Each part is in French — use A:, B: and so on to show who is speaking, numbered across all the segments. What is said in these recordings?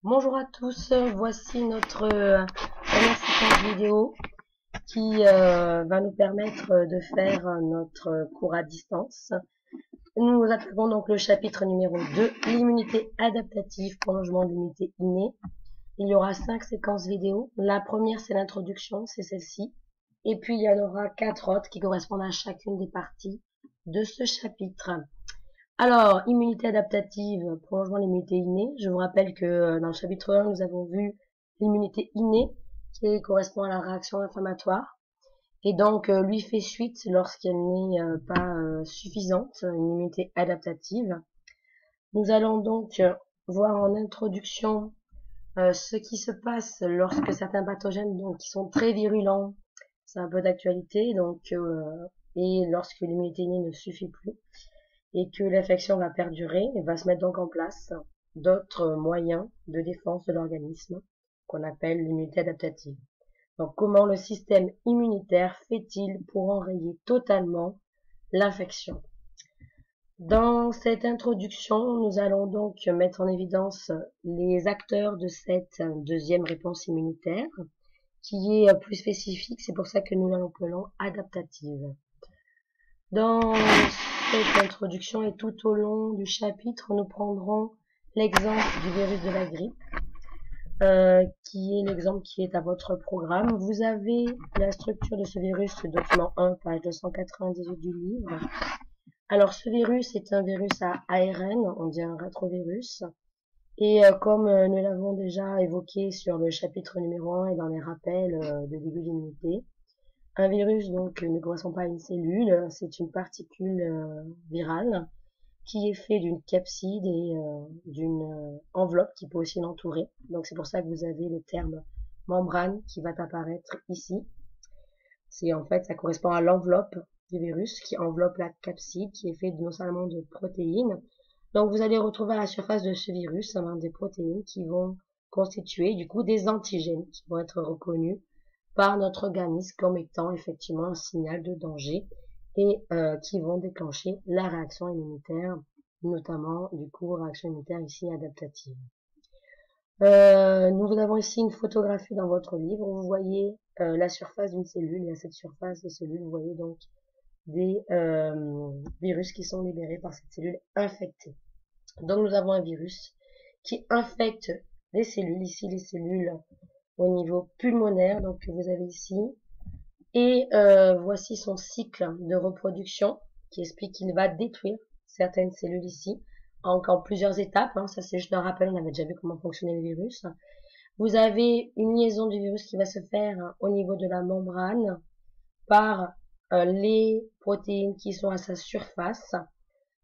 A: Bonjour à tous, voici notre dernière séquence vidéo qui va nous permettre de faire notre cours à distance. Nous attaquons donc le chapitre numéro 2, l'immunité adaptative, prolongement de l'immunité innée. Il y aura 5 séquences vidéo. La première, c'est l'introduction, c'est celle-ci. Et puis, il y en aura 4 autres qui correspondent à chacune des parties de ce chapitre. Alors, immunité adaptative, prolongement de l'immunité innée. Je vous rappelle que dans le chapitre 1, nous avons vu l'immunité innée qui correspond à la réaction inflammatoire et donc lui fait suite lorsqu'elle n'est pas suffisante, une immunité adaptative. Nous allons donc voir en introduction ce qui se passe lorsque certains pathogènes donc qui sont très virulents, c'est un peu d'actualité donc et lorsque l'immunité innée ne suffit plus et que l'infection va perdurer et va se mettre donc en place d'autres moyens de défense de l'organisme qu'on appelle l'immunité adaptative. Donc comment le système immunitaire fait-il pour enrayer totalement l'infection? Dans cette introduction, nous allons donc mettre en évidence les acteurs de cette deuxième réponse immunitaire qui est plus spécifique, c'est pour ça que nous l'appelons adaptative. Dans cette introduction et tout au long du chapitre, nous prendrons l'exemple du virus de la grippe, qui est l'exemple qui est à votre programme. Vous avez la structure de ce virus, le document 1, page 298 du livre. Alors ce virus est un virus à ARN, on dit un rétrovirus. Et comme nous l'avons déjà évoqué sur le chapitre numéro 1 et dans les rappels de début d'immunité, un virus donc ne correspond pas à une cellule, c'est une particule virale qui est fait d'une capside et d'une enveloppe qui peut aussi l'entourer. Donc c'est pour ça que vous avez le terme membrane qui va apparaître ici. C'est en fait, ça correspond à l'enveloppe du virus qui enveloppe la capside qui est faite non seulement de protéines. Donc vous allez retrouver à la surface de ce virus des protéines qui vont constituer du coup des antigènes qui vont être reconnus par notre organisme comme étant effectivement un signal de danger et qui vont déclencher la réaction immunitaire, notamment du coup réaction immunitaire ici adaptative. Nous avons ici une photographie dans votre livre où vous voyez la surface d'une cellule et à cette surface de cellule vous voyez donc des virus qui sont libérés par cette cellule infectée. Donc nous avons un virus qui infecte les cellules, ici les cellules au niveau pulmonaire, donc que vous avez ici. Et voici son cycle de reproduction qui explique qu'il va détruire certaines cellules ici, en plusieurs étapes. Ça c'est juste un rappel, on avait déjà vu comment fonctionnait le virus. Vous avez une liaison du virus qui va se faire au niveau de la membrane par les protéines qui sont à sa surface,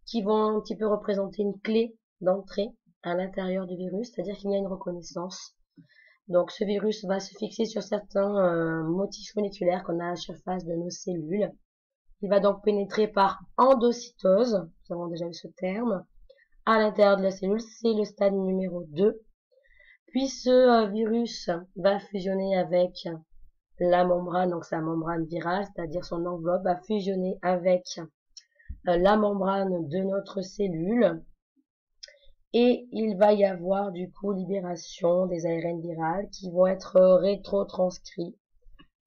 A: qui vont un petit peu représenter une clé d'entrée à l'intérieur du virus, c'est-à-dire qu'il y a une reconnaissance. Donc ce virus va se fixer sur certains motifs moléculaires qu'on a à la surface de nos cellules. Il va donc pénétrer par endocytose, nous avons déjà eu ce terme, à l'intérieur de la cellule, c'est le stade numéro 2. Puis ce virus va fusionner avec la membrane, donc sa membrane virale, c'est-à-dire son enveloppe, va fusionner avec la membrane de notre cellule. Et il va y avoir du coup libération des ARN virales qui vont être rétrotranscrits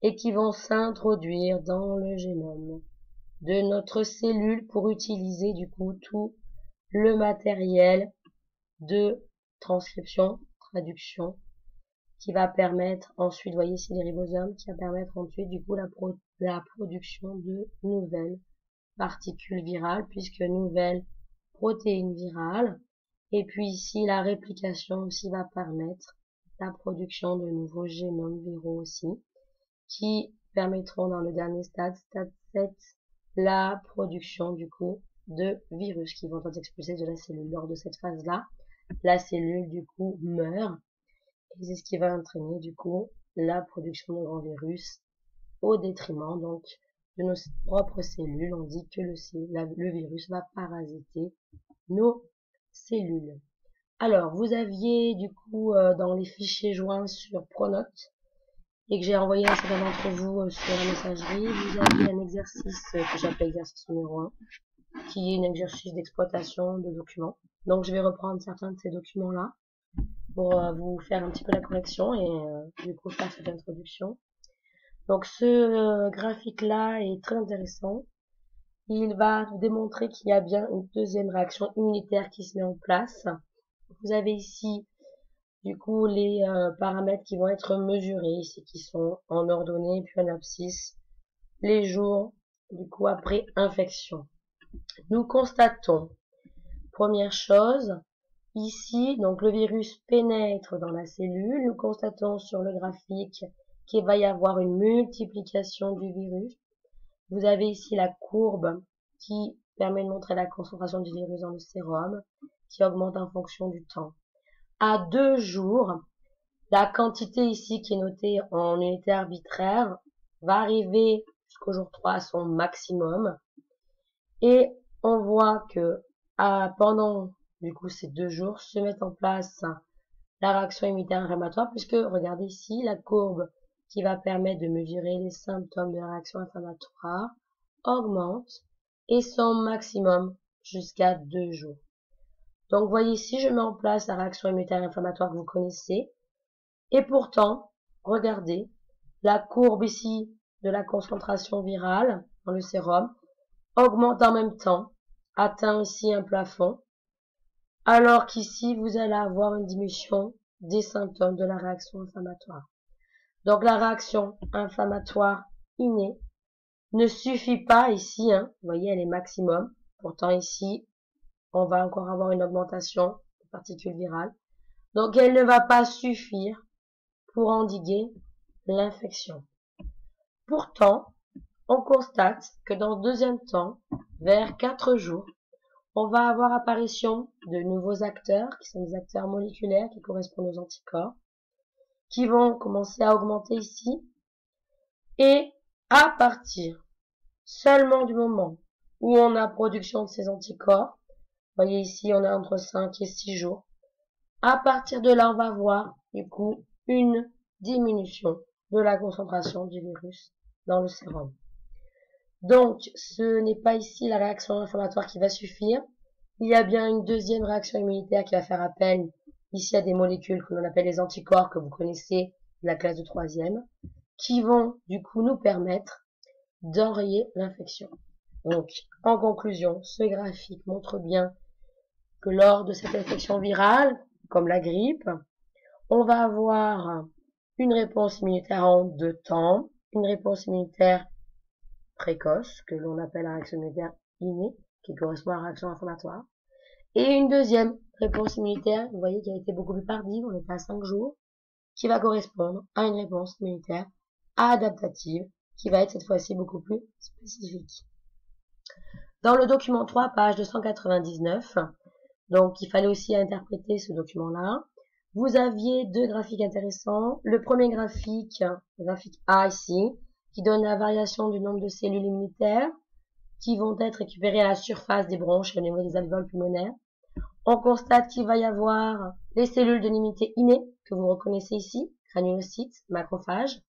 A: et qui vont s'introduire dans le génome de notre cellule pour utiliser du coup tout le matériel de transcription, traduction, qui va permettre ensuite, voyez ici les ribosomes, qui va permettre ensuite du coup la production de nouvelles particules virales, puisque nouvelles protéines virales. Et puis ici, la réplication aussi va permettre la production de nouveaux génomes viraux aussi, qui permettront dans le dernier stade, stade 7, la production du coup de virus qui vont être expulsés de la cellule. Lors de cette phase-là, la cellule du coup meurt, et c'est ce qui va entraîner du coup la production de grands virus au détriment donc de nos propres cellules. On dit que le virus va parasiter nos cellules. Alors, vous aviez du coup dans les fichiers joints sur Pronote et que j'ai envoyé à certains d'entre vous sur la messagerie, vous avez un exercice que j'appelle exercice numéro 1, qui est un exercice d'exploitation de documents. Donc, je vais reprendre certains de ces documents-là. pour vous faire un petit peu la correction et du coup faire cette introduction. Donc ce graphique-là est très intéressant. Il va vous démontrer qu'il y a bien une deuxième réaction immunitaire qui se met en place. Vous avez ici du coup les paramètres qui vont être mesurés ici, qui sont en ordonnée puis en abscisse, les jours du coup après infection. Nous constatons, première chose, ici, donc le virus pénètre dans la cellule. Nous constatons sur le graphique qu'il va y avoir une multiplication du virus. Vous avez ici la courbe qui permet de montrer la concentration du virus dans le sérum, qui augmente en fonction du temps. À 2 jours, la quantité ici qui est notée en unité arbitraire va arriver jusqu'au jour 3 à son maximum. Et on voit que pendant du coup ces 2 jours se met en place la réaction immunitaire inflammatoire, puisque regardez ici la courbe qui va permettre de mesurer les symptômes de la réaction inflammatoire augmente et son maximum jusqu'à 2 jours. Donc vous voyez ici, je mets en place la réaction immunitaire inflammatoire que vous connaissez. Et pourtant, regardez, la courbe ici de la concentration virale dans le sérum augmente en même temps, atteint ici un plafond, alors qu'ici vous allez avoir une diminution des symptômes de la réaction inflammatoire. Donc la réaction inflammatoire innée ne suffit pas ici, vous voyez elle est maximum, pourtant ici on va encore avoir une augmentation des particules virales, donc elle ne va pas suffire pour endiguer l'infection. Pourtant, on constate que dans le deuxième temps, vers 4 jours, on va avoir apparition de nouveaux acteurs, qui sont des acteurs moléculaires qui correspondent aux anticorps, qui vont commencer à augmenter ici, et à partir seulement du moment où on a production de ces anticorps, vous voyez ici on est entre 5 et 6 jours, à partir de là on va voir du coup une diminution de la concentration du virus dans le sérum. Donc, ce n'est pas ici la réaction inflammatoire qui va suffire. Il y a bien une deuxième réaction immunitaire qui va faire appel ici à des molécules que l'on appelle les anticorps, que vous connaissez de la classe de 3e, qui vont du coup nous permettre d'enrayer l'infection. Donc, en conclusion, ce graphique montre bien que lors de cette infection virale, comme la grippe, on va avoir une réponse immunitaire en 2 temps, une réponse immunitaire précoce, que l'on appelle la réaction immunitaire innée, qui correspond à la réaction inflammatoire, et une deuxième réponse immunitaire, vous voyez, qui a été beaucoup plus tardive, on est à 5 jours, qui va correspondre à une réponse immunitaire adaptative, qui va être cette fois-ci beaucoup plus spécifique. Dans le document 3, page 299, donc il fallait aussi interpréter ce document-là, vous aviez 2 graphiques intéressants. Le premier graphique, le graphique A ici, qui donne la variation du nombre de cellules immunitaires qui vont être récupérées à la surface des bronches et au niveau des alvéoles pulmonaires. On constate qu'il va y avoir les cellules de l'immunité innée, que vous reconnaissez ici, granulocytes, macrophages.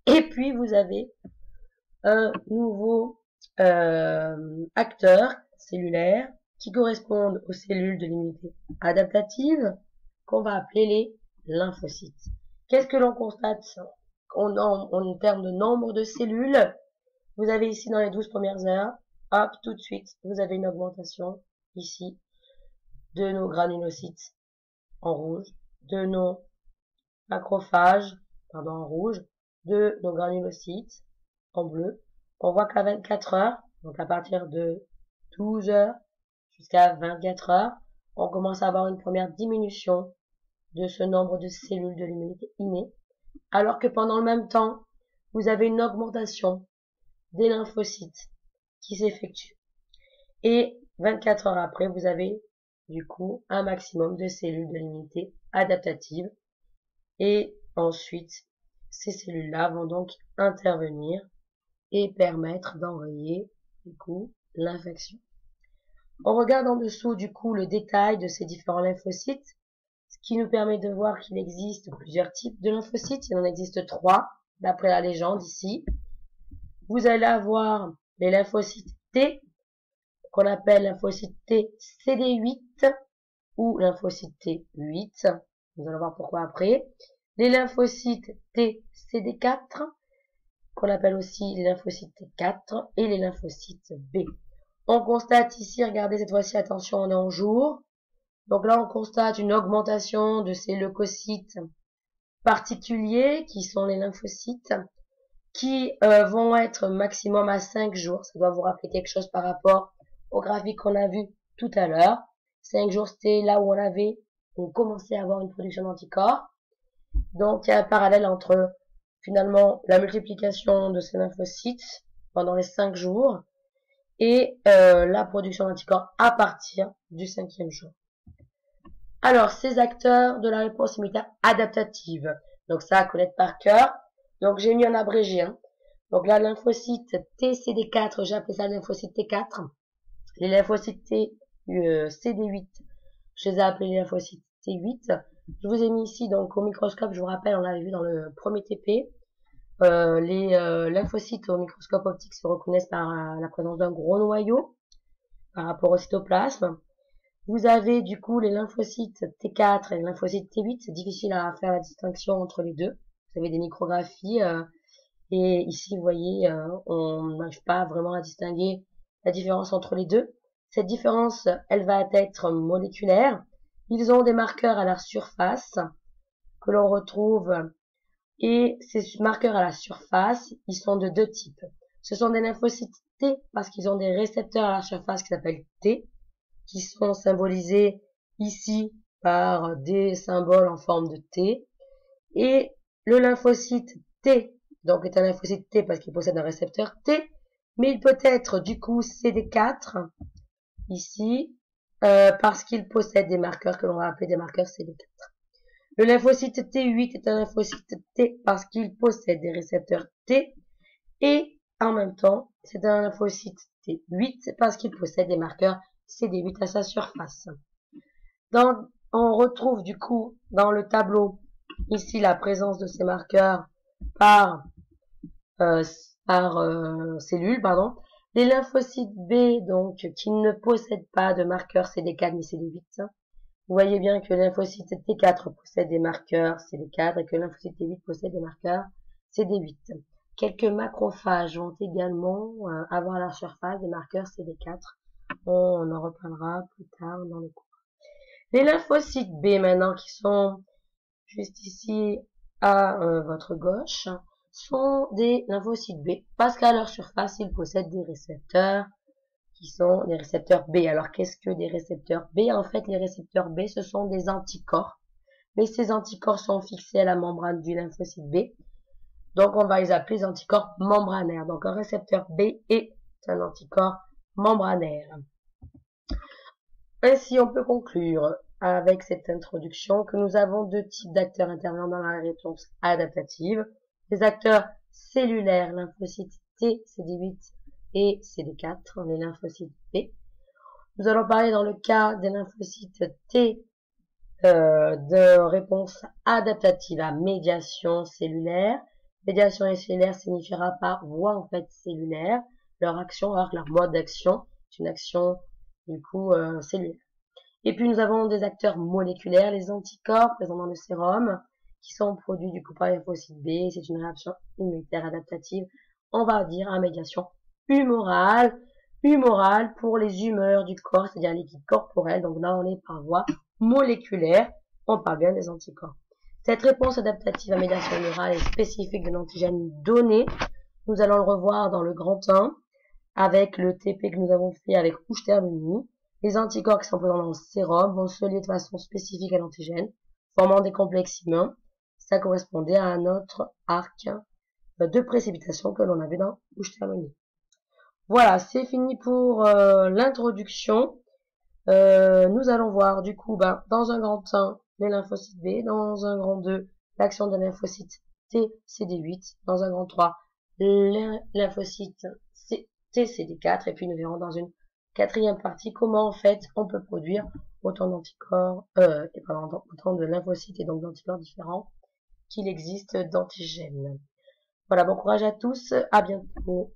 A: Et puis vous avez un nouveau acteur cellulaire qui correspondent aux cellules de l'immunité adaptative, qu'on va appeler les lymphocytes. Qu'est-ce que l'on constate en termes de nombre de cellules? Vous avez ici dans les 12 premières heures, hop, tout de suite, vous avez une augmentation ici de nos granulocytes en rouge, de nos macrophages, pardon, en rouge, de nos granulocytes en bleu. On voit qu'à 24 heures, donc à partir de 12 heures jusqu'à 24 heures, on commence à avoir une première diminution de ce nombre de cellules de l'immunité innée, alors que pendant le même temps, vous avez une augmentation des lymphocytes qui s'effectue. Et 24 heures après, vous avez du coup un maximum de cellules de l'immunité adaptative. Et ensuite, ces cellules-là vont donc intervenir et permettre d'enrayer du coup l'infection. On regarde en dessous du coup le détail de ces différents lymphocytes, ce qui nous permet de voir qu'il existe plusieurs types de lymphocytes. Il en existe 3 d'après la légende ici. Vous allez avoir les lymphocytes T, qu'on appelle lymphocyte T CD8 ou lymphocyte T8. Nous allons voir pourquoi après. Les lymphocytes T, CD4, qu'on appelle aussi les lymphocytes T4 et les lymphocytes B. On constate ici, regardez cette fois-ci, attention, on est en jour. Donc là, on constate une augmentation de ces leucocytes particuliers, qui sont les lymphocytes, qui vont être maximum à 5 jours. Ça doit vous rappeler quelque chose par rapport au graphique qu'on a vu tout à l'heure. 5 jours, c'était là où on commençait à avoir une production d'anticorps. Donc, il y a un parallèle entre, finalement, la multiplication de ces lymphocytes pendant les 5 jours et la production d'anticorps à partir du 5e jour. Alors, ces acteurs de la réponse immunitaire adaptative. Donc, ça à connaître par cœur. Donc, j'ai mis en abrégé. Hein. Donc, la lymphocyte TCD4, j'ai appelé ça lymphocyte T4. Les lymphocytes CD8, je les ai appelés les lymphocytes T8. Je vous ai mis ici, donc, au microscope, je vous rappelle, on l'avait vu dans le premier TP. Les lymphocytes au microscope optique se reconnaissent par la présence d'un gros noyau par rapport au cytoplasme. Vous avez du coup les lymphocytes T4 et les lymphocytes T8. C'est difficile à faire la distinction entre les deux. Vous avez des micrographies et ici vous voyez on n'arrive pas vraiment à distinguer la différence entre les deux. Cette différence, elle va être moléculaire. Ils ont des marqueurs à leur surface que l'on retrouve et ces marqueurs à la surface, ils sont de deux types. Ce sont des lymphocytes T parce qu'ils ont des récepteurs à la surface qui s'appellent T, qui sont symbolisés ici par des symboles en forme de T. Et le lymphocyte T, donc est un lymphocyte T parce qu'il possède un récepteur T, mais il peut être du coup CD4, ici, parce qu'il possède des marqueurs que l'on va appeler des marqueurs CD4. Le lymphocyte T8 est un lymphocyte T parce qu'il possède des récepteurs T, et en même temps, c'est un lymphocyte T8 parce qu'il possède des marqueurs CD8 à sa surface. On retrouve du coup dans le tableau ici la présence de ces marqueurs par cellule, pardon. Les lymphocytes B, donc, qui ne possèdent pas de marqueurs CD4 ni CD8. Vous voyez bien que le lymphocyte T4 possède des marqueurs CD4 et que le lymphocyte T8 possède des marqueurs CD8. Quelques macrophages vont également avoir à la surface des marqueurs CD4. On en reparlera plus tard dans le cours. Les lymphocytes B maintenant, qui sont juste ici à votre gauche, sont des lymphocytes B parce qu'à leur surface, ils possèdent des récepteurs qui sont des récepteurs B. Alors, qu'est-ce que des récepteurs B? En fait, les récepteurs B, ce sont des anticorps. Mais ces anticorps sont fixés à la membrane du lymphocyte B. Donc, on va les appeler les anticorps membranaires. Donc, un récepteur B est un anticorps membranaire. Ainsi, on peut conclure avec cette introduction que nous avons deux types d'acteurs intervenant dans la réponse adaptative. Les acteurs cellulaires, lymphocytes T, CD8 et CD4, les lymphocytes B. Nous allons parler dans le cas des lymphocytes T de réponse adaptative à médiation cellulaire. Médiation cellulaire signifiera par voie en fait cellulaire. Leur action, alors leur mode d'action, c'est une action du coup cellulaire. Et puis nous avons des acteurs moléculaires, les anticorps présents dans le sérum, qui sont produits du coup par les lymphocytes B. C'est une réaction immunitaire adaptative, on va dire à médiation humorale pour les humeurs du corps, c'est-à-dire liquide corporel. Donc là, on est par voie moléculaire, on parle bien des anticorps. Cette réponse adaptative à médiation humorale est spécifique d'un antigène donné. Nous allons le revoir dans le grand 1 avec le TP que nous avons fait avec Houchter-Muni. Les anticorps qui sont présents dans le sérum vont se lier de façon spécifique à l'antigène, formant des complexes humains. Ça correspondait à un autre arc de précipitation que l'on avait dans Houchter-Muni. Voilà, c'est fini pour l'introduction. Nous allons voir du coup dans un grand 1 les lymphocytes B, dans un grand 2 l'action des lymphocytes T, CD8, dans un grand 3 les lymphocytes T, CD4, et puis nous verrons dans une quatrième partie comment en fait on peut produire autant d'anticorps, autant de lymphocytes et donc d'anticorps différents qu'il existe d'antigènes. Voilà, bon courage à tous, à bientôt.